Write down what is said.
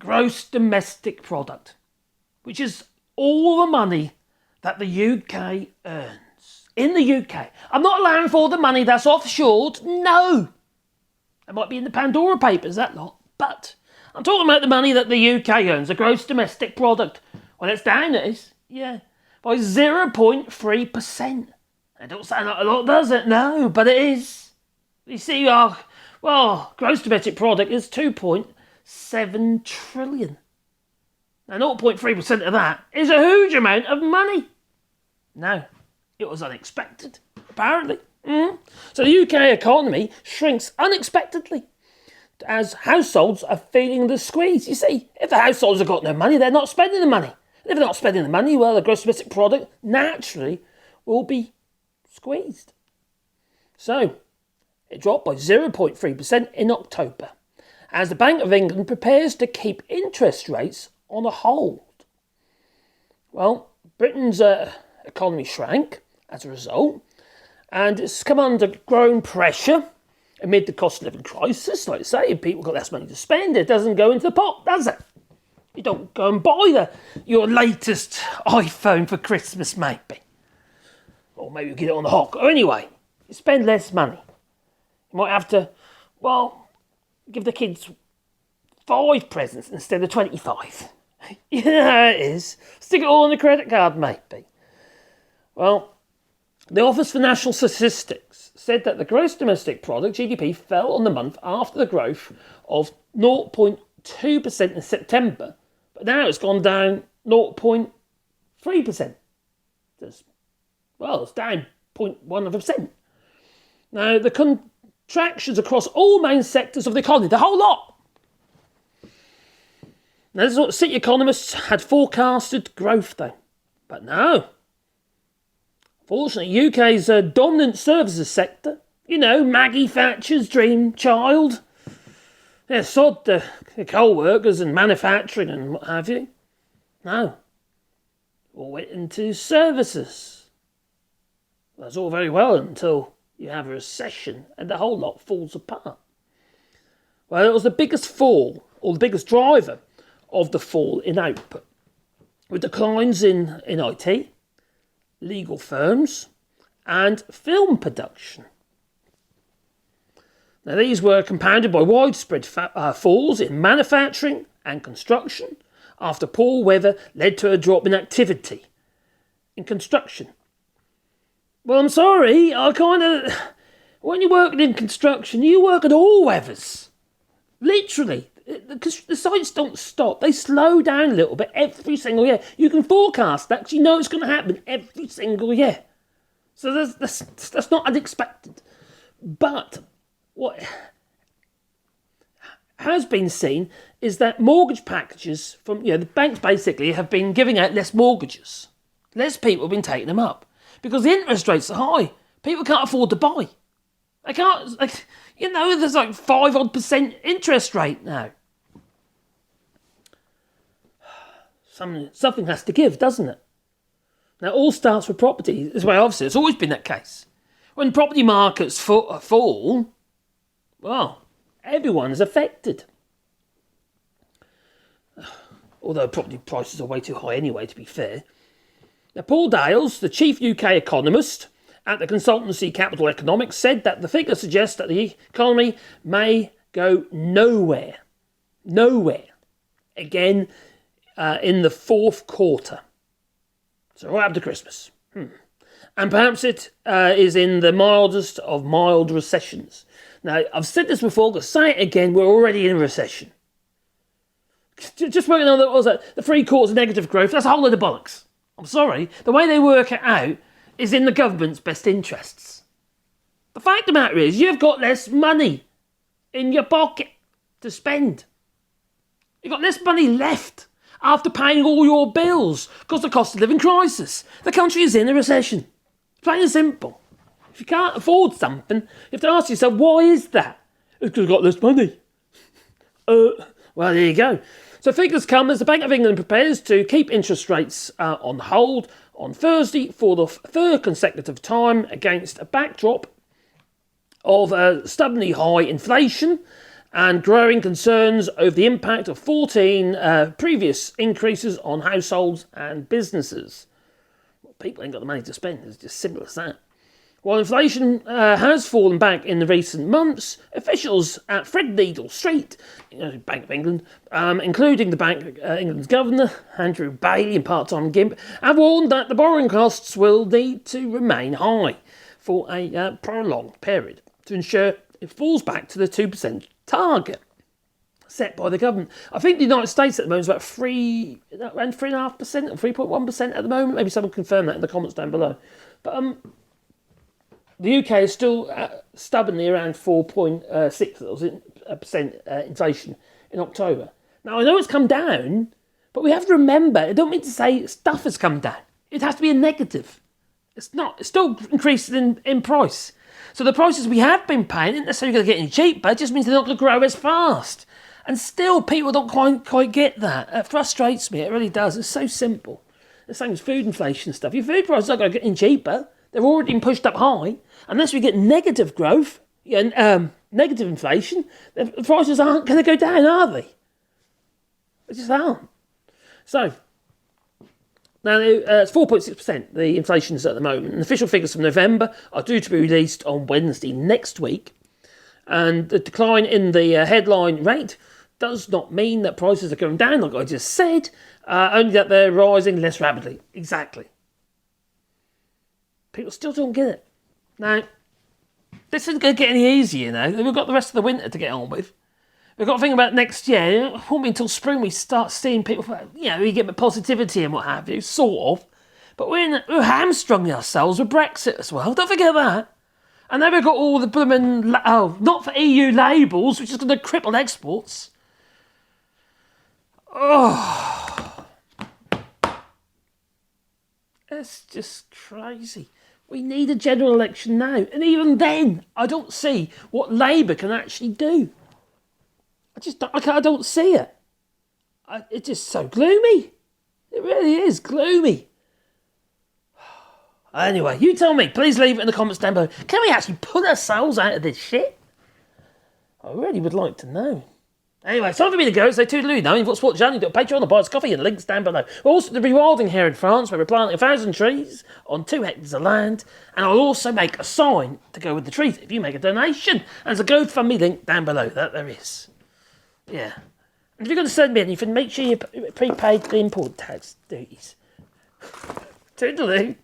gross domestic product, which is all the money that the UK earns. In the UK. I'm not allowing for all the money that's offshored. No. It might be in the Pandora Papers, that lot. But I'm talking about the money that the UK earns, the gross domestic product. Well, it's down, it is. Yeah. By 0.3%. It don't sound like a lot, does it? No, but it is. You see, our gross domestic product is 2.7 trillion. Now, 0.3% of that is a huge amount of money. No, it was unexpected, apparently. So the UK economy shrinks unexpectedly as households are feeling the squeeze. You see, if the households have got no money, they're not spending the money. And if they're not spending the money, well, the gross domestic product naturally will be squeezed. So, it dropped by 0.3% in October, as the Bank of England prepares to keep interest rates on a hold. Well, Britain's economy shrank as a result, and it's come under growing pressure amid the cost of living crisis. Like I say, if people got less money to spend, it doesn't go into the pot, does it? You don't go and buy your latest iPhone for Christmas, maybe. Or maybe you get it on the hawk. Or anyway, you spend less money. You might have to, give the kids 5 presents instead of 25. Yeah, it is. Stick it all on the credit card, maybe. Well, the Office for National Statistics said that the gross domestic product, GDP, fell on the month after the growth of 0.2% in September, but now it's gone down 0.3%. It's down 0.1%. Now, the contractions across all main sectors of the economy, the whole lot. Now, this is what city economists had forecasted growth, though. But no. Fortunately, UK's dominant services sector, Maggie Thatcher's dream child. Yeah, sod the coal workers and manufacturing and what have you. No. All went into services. That's all very well until you have a recession and the whole lot falls apart. Well, it was the biggest fall, or the biggest driver of the fall in output, with declines in IT, legal firms, and film production. Now, these were compounded by widespread falls in manufacturing and construction after poor weather led to a drop in activity in construction. Well, I'm sorry, when you're working in construction, you work at all weathers. Literally. The sites don't stop. They slow down a little bit every single year. You can forecast that because you know it's going to happen every single year. So that's not unexpected. But what has been seen is that mortgage packages from, the banks basically have been giving out less mortgages. Less people have been taking them up because the interest rates are high. People can't afford to buy. They can't, there's like 5% interest rate now. Something has to give, doesn't it? Now, it all starts with property. This way, obviously, it's always been that case. When property markets fall, well, everyone is affected. Although property prices are way too high anyway, to be fair. Now, Paul Dales, the chief UK economist at the consultancy Capital Economics, said that the figure suggests that the economy may go nowhere. Again, in the fourth quarter. So right up to Christmas. And perhaps it is in the mildest of mild recessions. Now, I've said this before, but say it again, we're already in a recession. Just working on the 3 quarters negative growth, that's a whole load of bollocks. I'm sorry. The way they work it out is in the government's best interests. The fact of the matter is, you've got less money in your pocket to spend. You've got less money left after paying all your bills because of the cost of living crisis. The country is in a recession. Plain and simple. If you can't afford something, you have to ask yourself, why is that? It's because I've got less money. Well, there you go. So figures come as the Bank of England prepares to keep interest rates on hold on Thursday for the third consecutive time against a backdrop of stubbornly high inflation and growing concerns over the impact of 14 previous increases on households and businesses. Well, people ain't got the money to spend. It's just simple as that. While inflation has fallen back in the recent months, officials at Threadneedle Street, Bank of England, including the Bank of England's governor, Andrew Bailey, and part-time Gimp, have warned that the borrowing costs will need to remain high for a prolonged period to ensure it falls back to the 2% target set by the government. I think the United States at the moment is about around 3.5% or 3.1% at the moment. Maybe someone can confirm that in the comments down below. But the UK is still stubbornly around 4.6% inflation in October. Now, I know it's come down, but we have to remember, I don't mean to say stuff has come down. It has to be a negative. It's not. It's still increasing in price. So the prices we have been paying isn't necessarily going to get any cheaper. It just means they're not going to grow as fast. And still, people don't quite get that. It frustrates me. It really does. It's so simple. The same as food inflation stuff. Your food prices aren't going to get any cheaper. They've already been pushed up high. Unless we get negative growth, negative inflation, the prices aren't going to go down, are they? They just aren't. So, now it's 4.6%, the inflation is at the moment. And official figures from November are due to be released on Wednesday next week. And the decline in the headline rate does not mean that prices are going down, like I just said, only that they're rising less rapidly. Exactly. People still don't get it. Now, this isn't going to get any easier now. We've got the rest of the winter to get on with. We've got to think about next year. It won't be until spring we start seeing people, we get the positivity and what have you, sort of. But we're hamstrung ourselves with Brexit as well. Don't forget that. And then we've got all the blooming, not for EU labels, which is going to cripple exports. Oh. It's just crazy. We need a general election now. And even then, I don't see what Labour can actually do. I don't see it. It's just so gloomy. It really is gloomy. Anyway, you tell me. Please leave it in the comments down below. Can we actually pull ourselves out of this shit? I really would like to know. Anyway, it's time for me to go. So toodaloo now. You've got support the channel. You've got Patreon, the Buyers Coffee, and links down below. We're also the rewilding here in France, where we're planting 1,000 trees on 2 hectares of land. And I'll also make a sign to go with the trees if you make a donation. And there's a GoFundMe link down below. That there is. Yeah. And if you're going to send me anything, make sure you prepaid the import tax duties. Toodaloo.